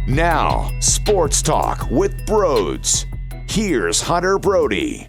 Now, Sports Talk with Broads. Here's Hunter Brody.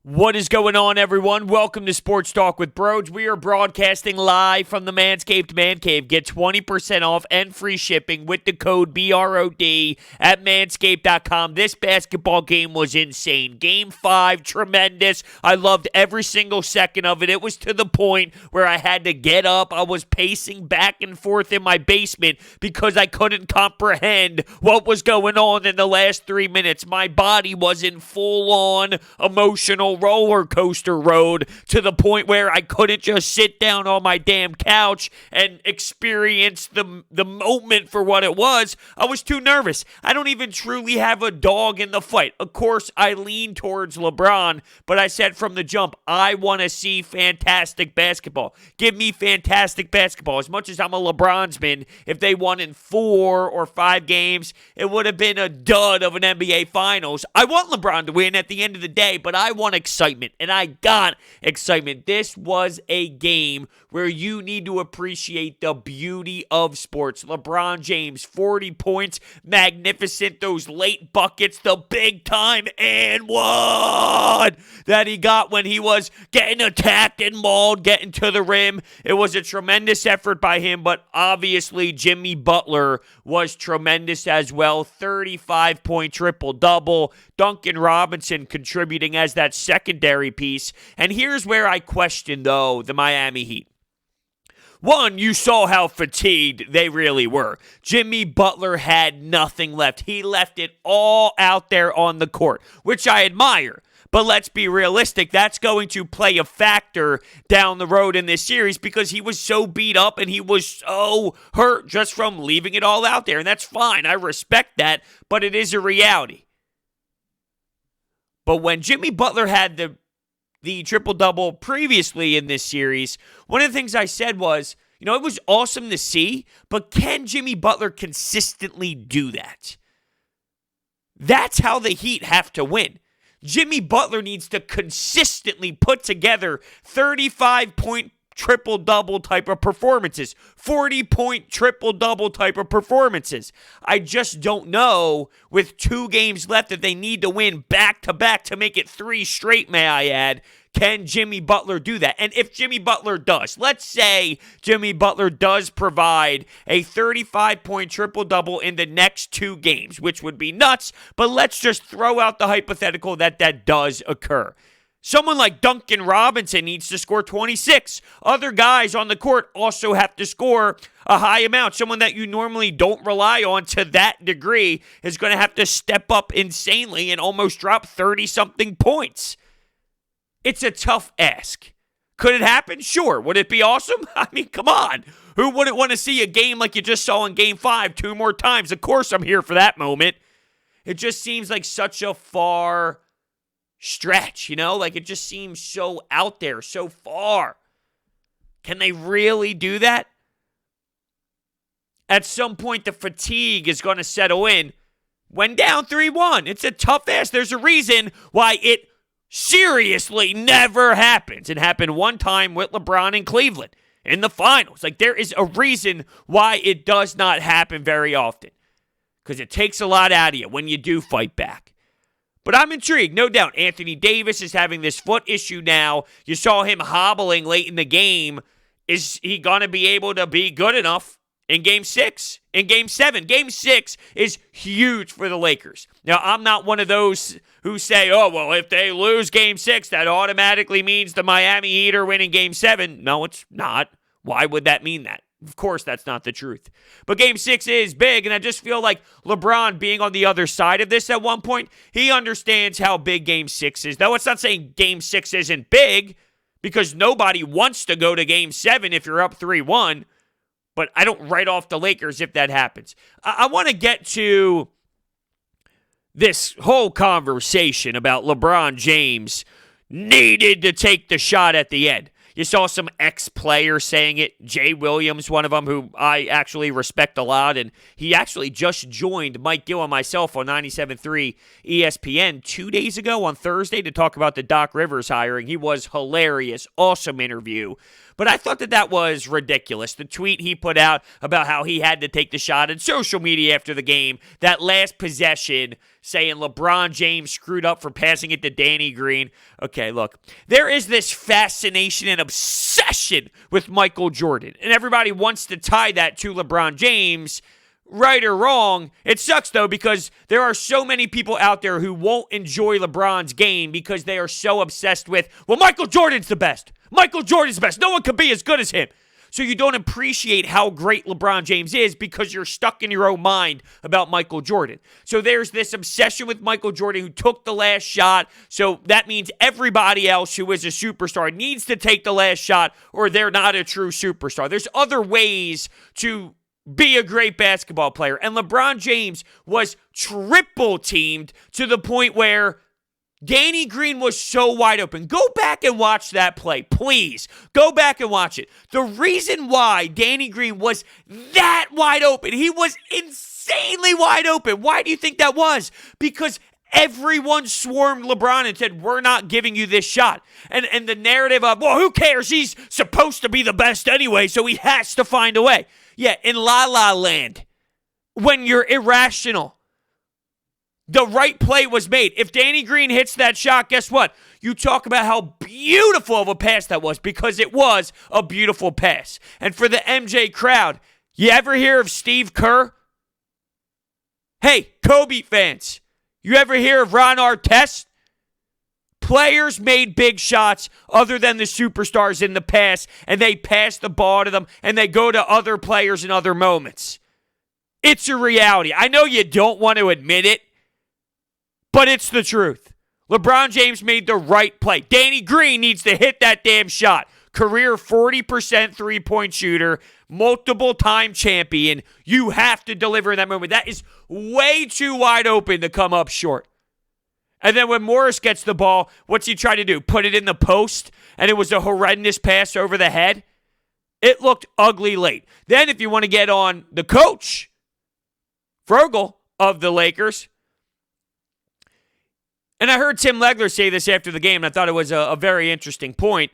What is going on, everyone? Welcome to Sports Talk with Broads. We are broadcasting live from the Manscaped Man Cave. Get 20% off and free shipping with the code BROD at manscaped.com. This basketball game was insane. Game 5, tremendous. I loved every single second of it. It was to the point where I had to get up. I was pacing back and forth in my basement because I couldn't comprehend what was going on in the last 3 minutes. My body was in full-on emotional roller coaster road to the point where I couldn't just sit down on my damn couch and experience the moment for what it was. I was too nervous. I don't even truly have a dog in the fight. Of course, I lean towards LeBron, but I said from the jump, I want to see fantastic basketball. Give me fantastic basketball. As much as I'm a LeBronsman, if they won in 4 or 5 games, it would have been a dud of an NBA Finals. I want LeBron to win at the end of the day, but I want excitement, and I got excitement. This was a game where you need to appreciate the beauty of sports. LeBron James, 40 points, magnificent, those late buckets, the big time and one that he got when he was getting attacked and mauled, getting to the rim. It was a tremendous effort by him, but obviously Jimmy Butler was tremendous as well. 35-point triple-double. Duncan Robinson contributing as that secondary piece. And here's where I question, though, the Miami Heat. One, you saw how fatigued they really were. Jimmy Butler had nothing left. He left it all out there on the court, which I admire. But let's be realistic, that's going to play a factor down the road in this series because he was so beat up and he was so hurt just from leaving it all out there. And that's fine. I respect that, but it is a reality. But when Jimmy Butler had the triple-double previously in this series, one of the things I said was, it was awesome to see, but can Jimmy Butler consistently do that? That's how the Heat have to win. Jimmy Butler needs to consistently put together 35-point triple-double type of performances, 40-point triple-double type of performances. I just don't know, with 2 games left, that they need to win back-to-back to make it 3 straight, may I add. Can Jimmy Butler do that? And if Jimmy Butler does, let's say Jimmy Butler does provide a 35-point triple-double in the next 2 games, which would be nuts, but let's just throw out the hypothetical that does occur. Someone like Duncan Robinson needs to score 26. Other guys on the court also have to score a high amount. Someone that you normally don't rely on to that degree is going to have to step up insanely and almost drop 30-something points. It's a tough ask. Could it happen? Sure. Would it be awesome? I mean, come on. Who wouldn't want to see a game like you just saw in Game 5 2 more times? Of course I'm here for that moment. It just seems like such a far stretch, like it just seems so out there, so far. Can they really do that? At some point, the fatigue is going to settle in. When down 3-1, it's a tough ask. There's a reason why it seriously never happens. It happened one time with LeBron in Cleveland in the finals. There is a reason why it does not happen very often. Because it takes a lot out of you when you do fight back. But I'm intrigued, no doubt. Anthony Davis is having this foot issue now. You saw him hobbling late in the game. Is he going to be able to be good enough in Game 6? In Game 7? Game 6 is huge for the Lakers. Now, I'm not one of those who say, if they lose Game 6, that automatically means the Miami Heat are winning Game 7. No, it's not. Why would that mean that? Of course, that's not the truth. But Game 6 is big, and I just feel like LeBron being on the other side of this at one point, he understands how big Game 6 is. Now, it's not saying Game 6 isn't big, because nobody wants to go to Game 7 if you're up 3-1, but I don't write off the Lakers if that happens. I want to get to this whole conversation about LeBron James needed to take the shot at the end. You saw some ex-players saying it. Jay Williams, one of them, who I actually respect a lot, and he actually just joined Mike Gill and myself on 97.3 ESPN 2 days ago on Thursday to talk about the Doc Rivers hiring. He was hilarious. Awesome interview. But I thought that was ridiculous. The tweet he put out about how he had to take the shot, and social media after the game, that last possession saying LeBron James screwed up for passing it to Danny Green. Okay, look, there is this fascination and obsession with Michael Jordan, and everybody wants to tie that to LeBron James. Right or wrong, it sucks though because there are so many people out there who won't enjoy LeBron's game because they are so obsessed with, well, Michael Jordan's the best. Michael Jordan's the best. No one could be as good as him. So you don't appreciate how great LeBron James is because you're stuck in your own mind about Michael Jordan. So there's this obsession with Michael Jordan who took the last shot. So that means everybody else who is a superstar needs to take the last shot or they're not a true superstar. There's other ways to be a great basketball player. And LeBron James was triple teamed to the point where Danny Green was so wide open. Go back and watch that play, please. Go back and watch it. The reason why Danny Green was that wide open, he was insanely wide open. Why do you think that was? Because everyone swarmed LeBron and said, we're not giving you this shot. And the narrative of, well, who cares? He's supposed to be the best anyway, so he has to find a way. Yeah, in La La Land, when you're irrational, the right play was made. If Danny Green hits that shot, guess what? You talk about how beautiful of a pass that was because it was a beautiful pass. And for the MJ crowd, you ever hear of Steve Kerr? Hey, Kobe fans, you ever hear of Ron Artest? Players made big shots other than the superstars in the past, and they pass the ball to them, and they go to other players in other moments. It's a reality. I know you don't want to admit it, but it's the truth. LeBron James made the right play. Danny Green needs to hit that damn shot. Career 40% three-point shooter, multiple-time champion. You have to deliver in that moment. That is way too wide open to come up short. And then when Morris gets the ball, what's he try to do? Put it in the post? And it was a horrendous pass over the head? It looked ugly late. Then if you want to get on the coach, Vogel of the Lakers, and I heard Tim Legler say this after the game, and I thought it was a very interesting point.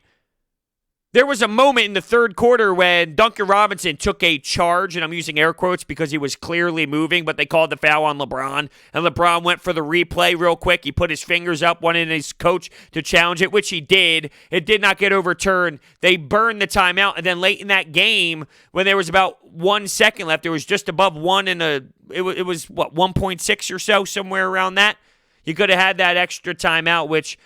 There was a moment in the third quarter when Duncan Robinson took a charge, and I'm using air quotes because he was clearly moving, but they called the foul on LeBron, and LeBron went for the replay real quick. He put his fingers up, wanted his coach to challenge it, which he did. It did not get overturned. They burned the timeout, and then late in that game, when there was about 1 second left, it was just above one and it was 1.6 or so, somewhere around that. You could have had that extra timeout, which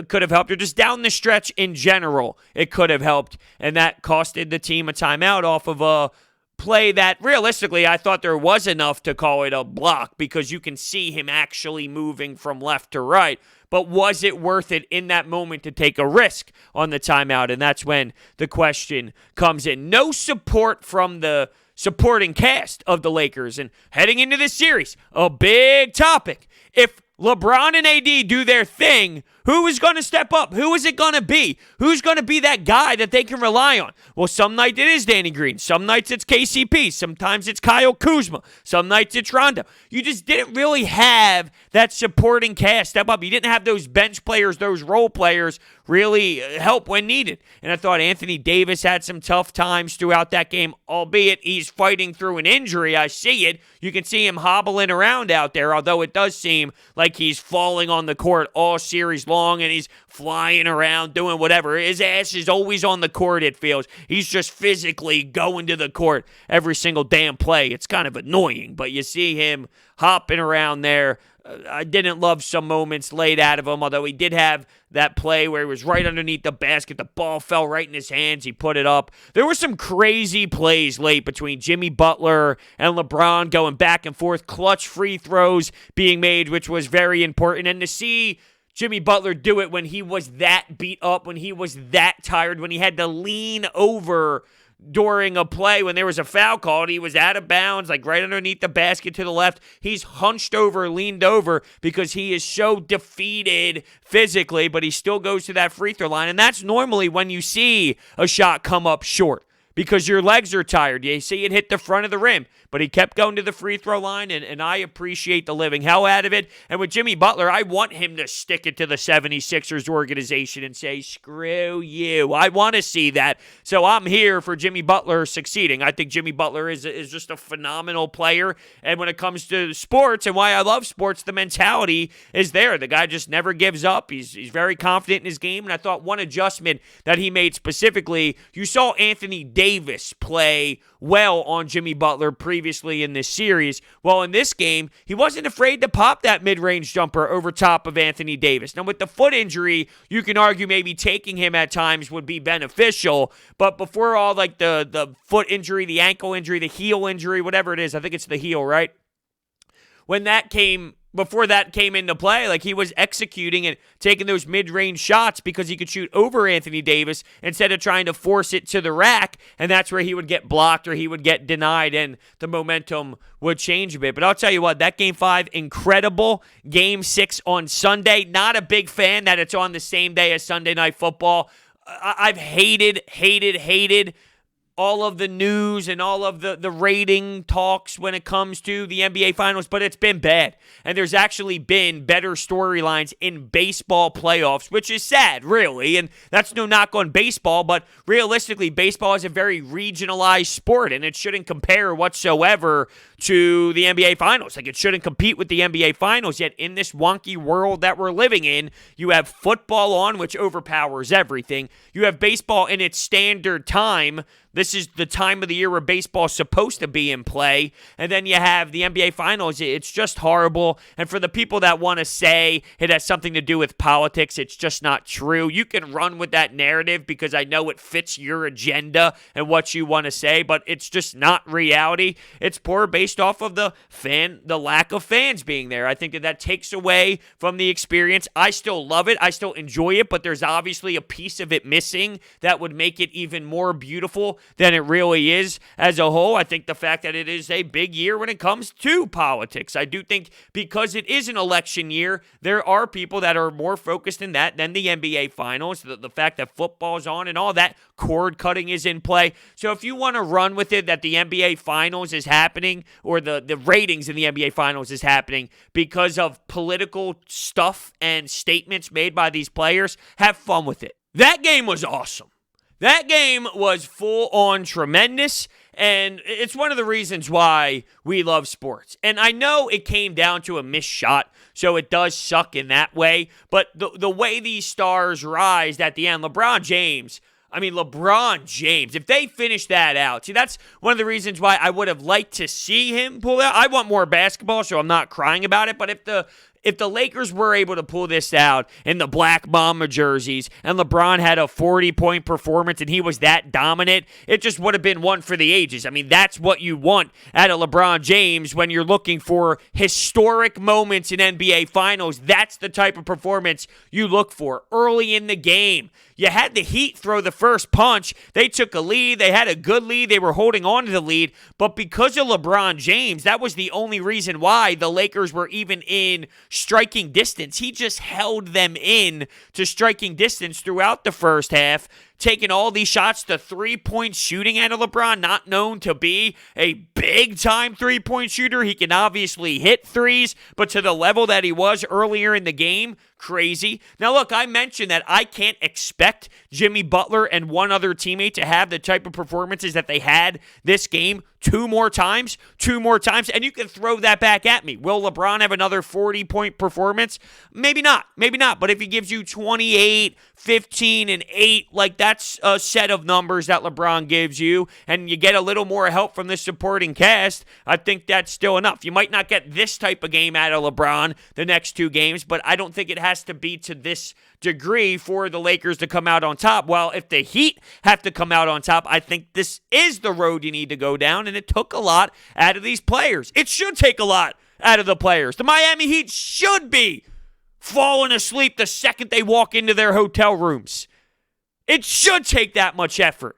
could have helped, or just down the stretch in general, it could have helped, and that costed the team a timeout off of a play that, realistically, I thought there was enough to call it a block because you can see him actually moving from left to right, but was it worth it in that moment to take a risk on the timeout? And that's when the question comes in. No support from the supporting cast of the Lakers, and heading into this series, a big topic. If LeBron and AD do their thing, who is going to step up? Who is it going to be? Who's going to be that guy that they can rely on? Well, some night it is Danny Green. Some nights it's KCP. Sometimes it's Kyle Kuzma. Some nights it's Rondo. You just didn't really have that supporting cast step up. You didn't have those bench players, those role players really help when needed. And I thought Anthony Davis had some tough times throughout that game, albeit he's fighting through an injury. I see it. You can see him hobbling around out there, although it does seem like he's falling on the court all series long and he's flying around doing whatever. His ass is always on the court, it feels. He's just physically going to the court every single damn play. It's kind of annoying, but you see him hopping around there. I didn't love some moments laid out of him, although he did have that play where he was right underneath the basket. The ball fell right in his hands. He put it up. There were some crazy plays late between Jimmy Butler and LeBron going back and forth. Clutch free throws being made, which was very important. And to see Jimmy Butler do it when he was that beat up, when he was that tired, when he had to lean over during a play when there was a foul called. He was out of bounds, like right underneath the basket to the left. He's hunched over, leaned over because he is so defeated physically, but he still goes to that free throw line. And that's normally when you see a shot come up short because your legs are tired. You see it hit the front of the rim, but he kept going to the free throw line, and I appreciate the living hell out of it. And with Jimmy Butler, I want him to stick it to the 76ers organization and say, screw you. I want to see that. So I'm here for Jimmy Butler succeeding. I think Jimmy Butler is just a phenomenal player. And when it comes to sports and why I love sports, the mentality is there. The guy just never gives up. He's very confident in his game. And I thought one adjustment that he made specifically, you saw Anthony Davis play well on Jimmy Butler previously in this series. Well, in this game, he wasn't afraid to pop that mid-range jumper over top of Anthony Davis. Now, with the foot injury, you can argue maybe taking him at times would be beneficial, but before all like the foot injury, the ankle injury, the heel injury, whatever it is, I think it's the heel, right? Before that came into play, like he was executing and taking those mid-range shots because he could shoot over Anthony Davis instead of trying to force it to the rack, and that's where he would get blocked or he would get denied, and the momentum would change a bit. But I'll tell you what, that Game 5, incredible. Game 6 on Sunday, not a big fan that it's on the same day as Sunday Night Football. I've hated all of the news and all of the rating talks when it comes to the NBA Finals, but it's been bad. And there's actually been better storylines in baseball playoffs, which is sad, really. And that's no knock on baseball, but realistically, baseball is a very regionalized sport, and it shouldn't compare whatsoever to the NBA Finals. Like, it shouldn't compete with the NBA Finals, yet in this wonky world that we're living in, you have football on, which overpowers everything. You have baseball in its standard time. This is the time of the year where baseball is supposed to be in play. And then you have the NBA Finals. It's just horrible. And for the people that want to say it has something to do with politics, it's just not true. You can run with that narrative because I know it fits your agenda and what you want to say, but it's just not reality. It's poor based off of the lack of fans being there. I think that takes away from the experience. I still love it. I still enjoy it, but there's obviously a piece of it missing that would make it even more beautiful than it really is as a whole. I think the fact that it is a big year when it comes to politics. I do think because it is an election year, there are people that are more focused in that than the NBA Finals. The fact that football's on and all that, cord cutting is in play. So if you want to run with it that the NBA Finals is happening or the ratings in the NBA Finals is happening because of political stuff and statements made by these players, have fun with it. That game was awesome. That game was full-on tremendous, and it's one of the reasons why we love sports. And I know it came down to a missed shot, so it does suck in that way, but the way these stars rise at the end, LeBron James, if they finish that out, see, that's one of the reasons why I would have liked to see him pull out. I want more basketball, so I'm not crying about it, but if the Lakers were able to pull this out in the Black Mamba jerseys and LeBron had a 40-point performance and he was that dominant, it just would have been one for the ages. I mean, that's what you want out of LeBron James when you're looking for historic moments in NBA Finals. That's the type of performance you look for early in the game. You had the Heat throw the first punch. They took a lead. They had a good lead. They were holding on to the lead. But because of LeBron James, that was the only reason why the Lakers were even in striking distance. He just held them in to striking distance throughout the first half, taking all these shots, the three-point shooting out of LeBron, not known to be a big-time three-point shooter. He can obviously hit threes, but to the level that he was earlier in the game, crazy. Now, look, I mentioned that I can't expect Jimmy Butler and one other teammate to have the type of performances that they had this game two more times, and you can throw that back at me. Will LeBron have another 40-point performance? Maybe not, but if he gives you 28, 15, and 8, like that's a set of numbers that LeBron gives you, and you get a little more help from the supporting cast, I think that's still enough. You might not get this type of game out of LeBron the next two games, but I don't think it has to be to this degree for the Lakers to come out on top. Well, if the Heat have to come out on top, I think this is the road you need to go down, and it took a lot out of these players. It should take a lot out of the players. The Miami Heat should be falling asleep the second they walk into their hotel rooms. It should take that much effort.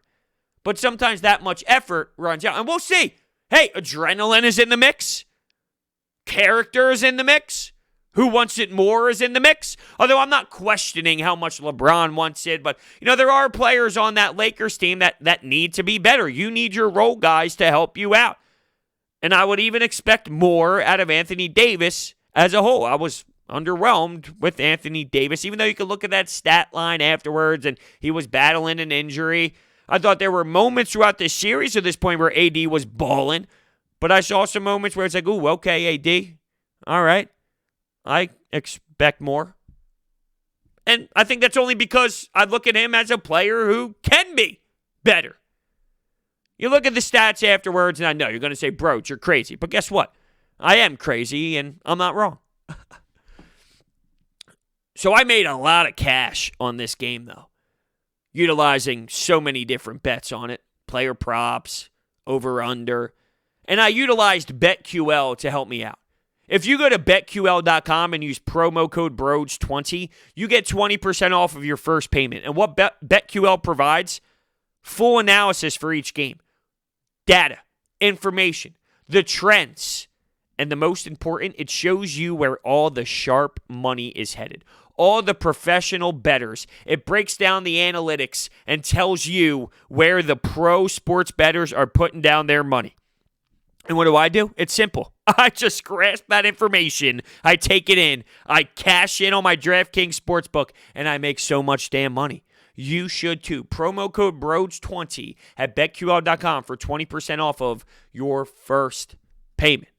But sometimes that much effort runs out, and we'll see. Hey, adrenaline is in the mix. Character is in the mix. Who wants it more is in the mix. Although I'm not questioning how much LeBron wants it, but there are players on that Lakers team that need to be better. You need your role guys to help you out. And I would even expect more out of Anthony Davis as a whole. I was underwhelmed with Anthony Davis, even though you could look at that stat line afterwards and he was battling an injury. I thought there were moments throughout this series to this point where AD was balling, but I saw some moments where it's like, ooh, okay, AD, all right. I expect more. And I think that's only because I look at him as a player who can be better. You look at the stats afterwards, and I know you're going to say, bro, you're crazy. But guess what? I am crazy, and I'm not wrong. So I made a lot of cash on this game, though, utilizing so many different bets on it, player props, over-under. And I utilized BetQL to help me out. If you go to BetQL.com and use promo code BRODES20, you get 20% off of your first payment. And what BetQL provides? Full analysis for each game. Data, information, the trends. And the most important, it shows you where all the sharp money is headed. All the professional bettors. It breaks down the analytics and tells you where the pro sports bettors are putting down their money. And what do? It's simple. I just grasp that information. I take it in. I cash in on my DraftKings Sportsbook, and I make so much damn money. You should too. Promo code BRODES20 at BetQL.com for 20% off of your first payment.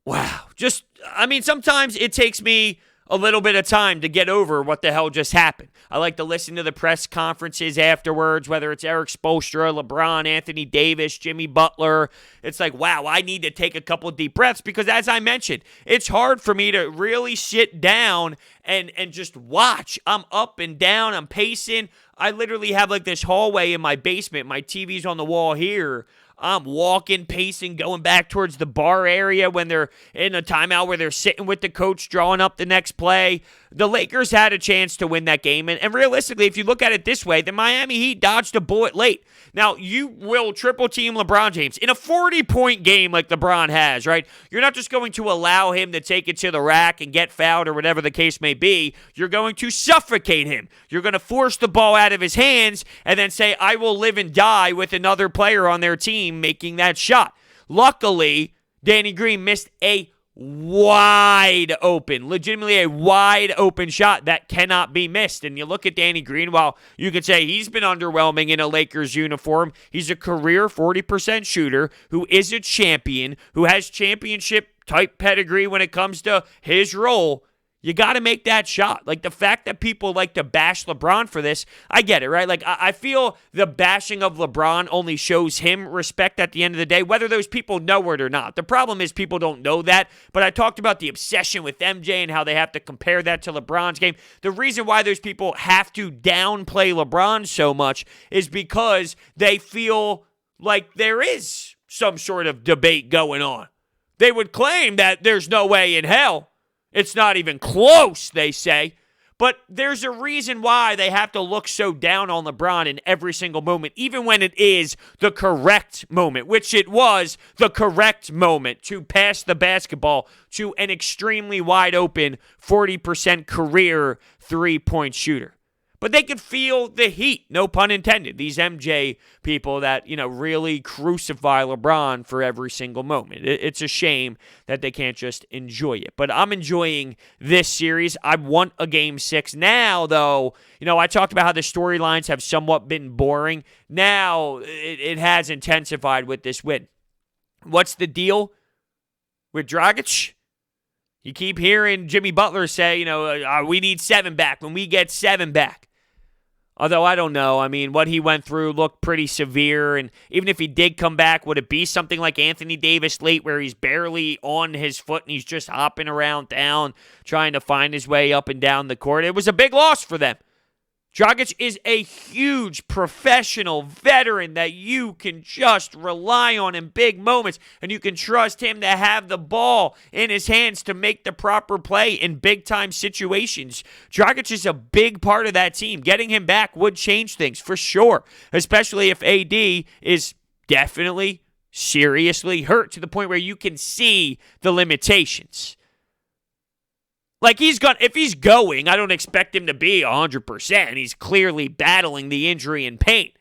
Wow. Sometimes it takes me a little bit of time to get over what the hell just happened. I like to listen to the press conferences afterwards, whether it's Eric Spoelstra, LeBron, Anthony Davis, Jimmy Butler. It's like, wow, I need to take a couple deep breaths because, as I mentioned, it's hard for me to really sit down and just watch. I'm up and down. I'm pacing. I literally have like this hallway in my basement. My TV's on the wall here. I'm walking, pacing, going back towards the bar area when they're in a timeout where they're sitting with the coach drawing up the next play. The Lakers had a chance to win that game. And realistically, if you look at it this way, the Miami Heat dodged a bullet late. Now, you will triple team LeBron James in a 40-point game like LeBron has, right? You're not just going to allow him to take it to the rack and get fouled or whatever the case may be. You're going to suffocate him. You're going to force the ball out of his hands and then say, I will live and die with another player on their team making that shot. Luckily, Danny Green missed a legitimately a wide open shot that cannot be missed. And you look at Danny Green, while you could say he's been underwhelming in a Lakers uniform, he's a career 40% shooter who is a champion, who has championship type pedigree when it comes to his role. You got to make that shot. Like, the fact that people like to bash LeBron for this, I get it, right? Like, I feel the bashing of LeBron only shows him respect at the end of the day, whether those people know it or not. The problem is people don't know that, but I talked about the obsession with MJ and how they have to compare that to LeBron's game. The reason why those people have to downplay LeBron so much is because they feel like there is some sort of debate going on. They would claim that there's no way in hell. It's not even close, they say. But there's a reason why they have to look so down on LeBron in every single moment, even when it is the correct moment, which it was the correct moment to pass the basketball to an extremely wide open 40% career three-point shooter. But they could feel the heat, no pun intended. These MJ people that, really crucify LeBron for every single moment. It's a shame that they can't just enjoy it. But I'm enjoying this series. I want a Game 6. Now, though, I talked about how the storylines have somewhat been boring. Now, it has intensified with this win. What's the deal with Dragic? You keep hearing Jimmy Butler say, we need 7 back when we get 7 back. Although, I don't know. I mean, what he went through looked pretty severe. And even if he did come back, would it be something like Anthony Davis late where he's barely on his foot and he's just hopping around down, trying to find his way up and down the court? It was a big loss for them. Dragic is a huge professional veteran that you can just rely on in big moments, and you can trust him to have the ball in his hands to make the proper play in big-time situations. Dragic is a big part of that team. Getting him back would change things for sure, especially if AD is definitely seriously hurt to the point where you can see the limitations. Like, if he's going, I don't expect him to be 100%. He's clearly battling the injury and pain.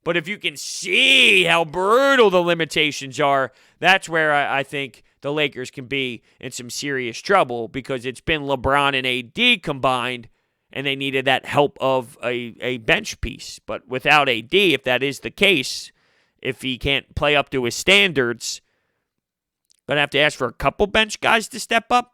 But if you can see how brutal the limitations are, that's where I think the Lakers can be in some serious trouble, because it's been LeBron and AD combined, and they needed that help of a bench piece. But without AD, if that is the case, if he can't play up to his standards, going to have to ask for a couple bench guys to step up.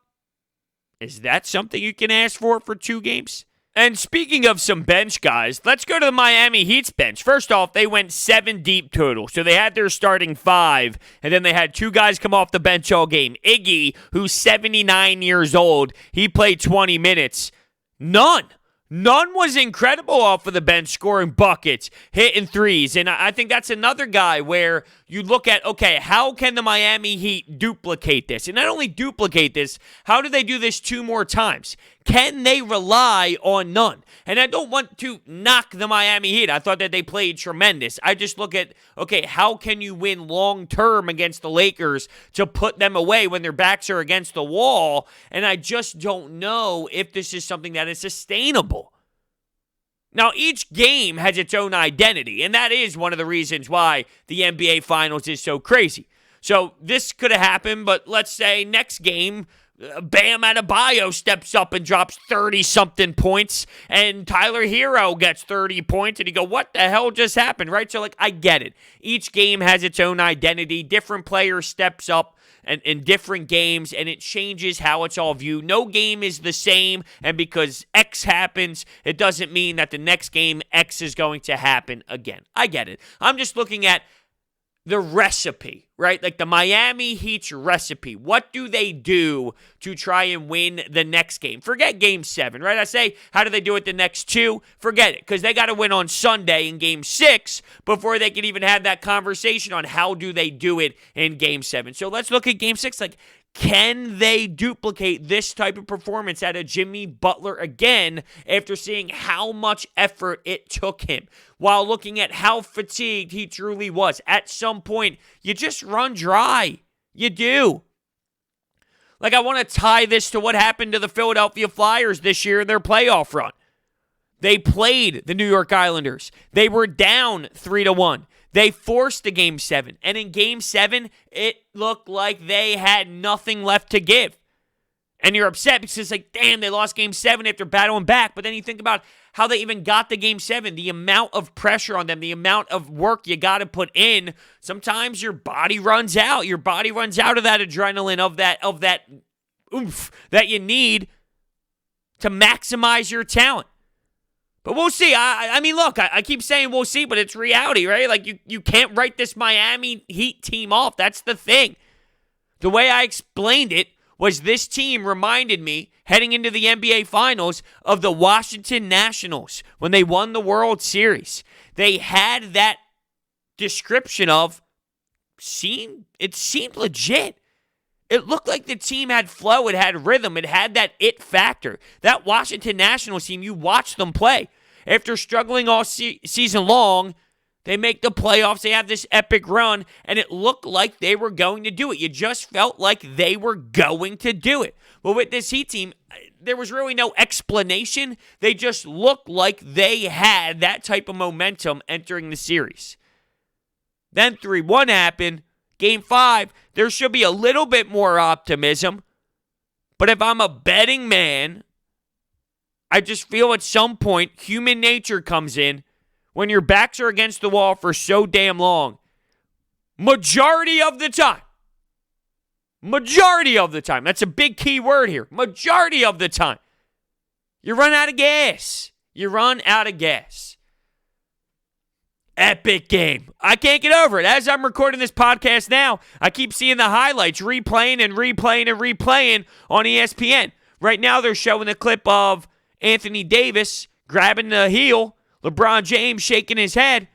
Is that something you can ask for 2 games? And speaking of some bench guys, let's go to the Miami Heat's bench. First off, they went 7 deep total. So they had their starting 5, and then they had 2 guys come off the bench all game. Iggy, who's 79 years old, he played 20 minutes. None was incredible off of the bench, scoring buckets, hitting threes. And I think that's another guy where you look at, okay, how can the Miami Heat duplicate this? And not only duplicate this, how do they do this 2 more times? Can they rely on none? And I don't want to knock the Miami Heat. I thought that they played tremendous. I just look at, okay, how can you win long-term against the Lakers to put them away when their backs are against the wall? And I just don't know if this is something that is sustainable. Now, each game has its own identity, and that is one of the reasons why the NBA Finals is so crazy. So this could have happened, but let's say next game, Bam Adebayo steps up and drops 30-something points, and Tyler Hero gets 30 points, and you go, what the hell just happened, right? So, I get it. Each game has its own identity. Different players steps up in different games, and it changes how it's all viewed. No game is the same, and because X happens, it doesn't mean that the next game X is going to happen again. I get it. I'm just looking at the recipe, right? Like the Miami Heat's recipe. What do they do to try and win the next game? Forget Game 7, right? I say, how do they do it the next 2? Forget it, because they got to win on Sunday in Game 6 before they can even have that conversation on how do they do it in Game 7. So let's look at Game 6. Like, can they duplicate this type of performance out of Jimmy Butler again after seeing how much effort it took him, while looking at how fatigued he truly was? At some point, you just run dry. You do. Like, I want to tie this to what happened to the Philadelphia Flyers this year in their playoff run. They played the New York Islanders. They were down 3-1. They forced a Game 7. And in Game 7, it looked like they had nothing left to give. And you're upset because it's like, damn, they lost Game 7 after battling back. But then you think about how they even got to Game 7, the amount of pressure on them, the amount of work you got to put in. Sometimes your body runs out. Your body runs out of that adrenaline, of that oomph that you need to maximize your talent. But we'll see. I mean, look, I keep saying we'll see, but it's reality, right? Like, you can't write this Miami Heat team off. That's the thing. The way I explained it was this team reminded me, heading into the NBA Finals, of the Washington Nationals when they won the World Series. They had that description of, it seemed legit. It looked like the team had flow, it had rhythm, it had that it factor. That Washington Nationals team, you watch them play. After struggling all season long, they make the playoffs, they have this epic run, and it looked like they were going to do it. You just felt like they were going to do it. But with this Heat team, there was really no explanation. They just looked like they had that type of momentum entering the series. Then 3-1 happened. Game 5, there should be a little bit more optimism. But if I'm a betting man, I just feel at some point human nature comes in when your backs are against the wall for so damn long. Majority of the time. That's a big key word here. Majority of the time. You run out of gas. Epic game. I can't get over it. As I'm recording this podcast now, I keep seeing the highlights replaying on ESPN. Right now, they're showing a clip of Anthony Davis grabbing the heel, LeBron James shaking his head.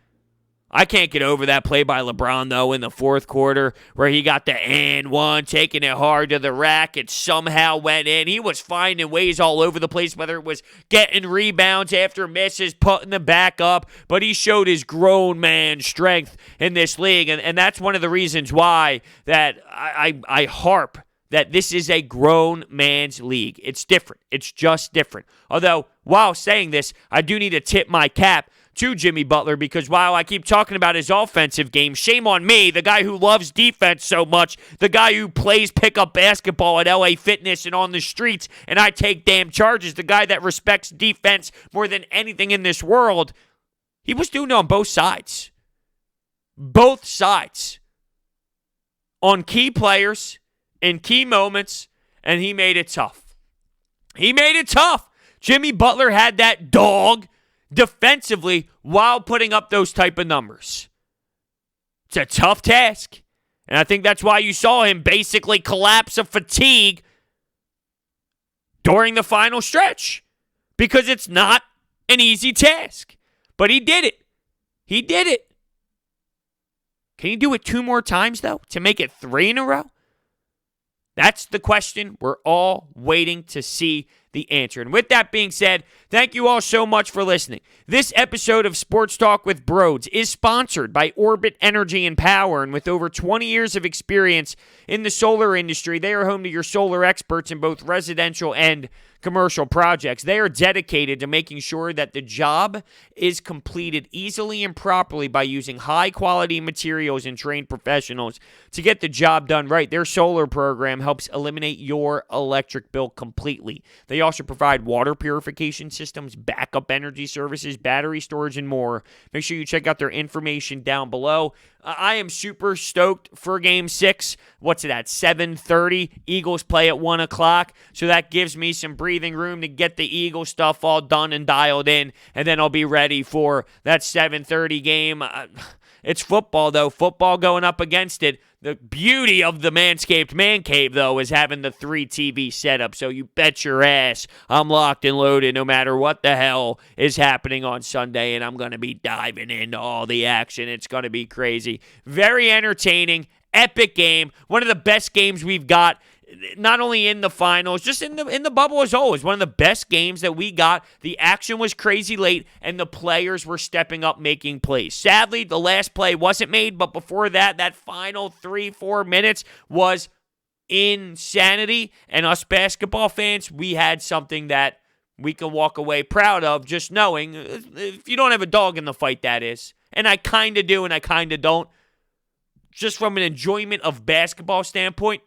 I can't get over that play by LeBron, though, in the fourth quarter, where he got the and one, taking it hard to the rack. It somehow went in. He was finding ways all over the place, whether it was getting rebounds after misses, putting them back up, but he showed his grown man strength in this league, and that's one of the reasons why that I harp that this is a grown man's league. It's different. It's just different. Although, while saying this, I do need to tip my cap to Jimmy Butler, because while I keep talking about his offensive game, shame on me, the guy who loves defense so much, the guy who plays pickup basketball at LA Fitness and on the streets, and I take damn charges, the guy that respects defense more than anything in this world, he was doing it on both sides. Both sides. On key players, in key moments, and he made it tough. He made it tough. Jimmy Butler had that dog defensively while putting up those type of numbers. It's a tough task. And I think that's why you saw him basically collapse of fatigue during the final stretch. Because it's not an easy task. But he did it. He did it. Can he do it 2 more times, though, to make it 3 in a row? That's the question we're all waiting to see the answer. And with that being said, thank you all so much for listening. This episode of Sports Talk with Broads is sponsored by Orbit Energy and Power. And with over 20 years of experience in the solar industry, they are home to your solar experts in both residential and commercial projects. They are dedicated to making sure that the job is completed easily and properly by using high-quality materials and trained professionals to get the job done right. Their solar program helps eliminate your electric bill completely. They also provide water purification systems, backup energy services, battery storage, and more. Make sure you check out their information down below. I am super stoked for Game 6. What's it at? 7:30. Eagles play at 1 o'clock. So that gives me some breathing room to get the Eagle stuff all done and dialed in. And then I'll be ready for that 7:30 game. It's football, though. Football going up against it. The beauty of the Manscaped Man Cave, though, is having the 3 TV setup. So you bet your ass I'm locked and loaded no matter what the hell is happening on Sunday. And I'm going to be diving into all the action. It's going to be crazy. Very entertaining. Epic game. One of the best games we've got, not only in the finals, just in the bubble as always. One of the best games that we got. The action was crazy late, and the players were stepping up making plays. Sadly, the last play wasn't made, but before that, that final 3-4 minutes was insanity. And us basketball fans, we had something that we can walk away proud of, just knowing, if you don't have a dog in the fight, that is. And I kind of do, and I kind of don't. Just from an enjoyment of basketball standpoint,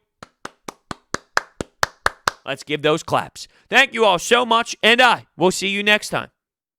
let's give those claps. Thank you all so much, and I will see you next time.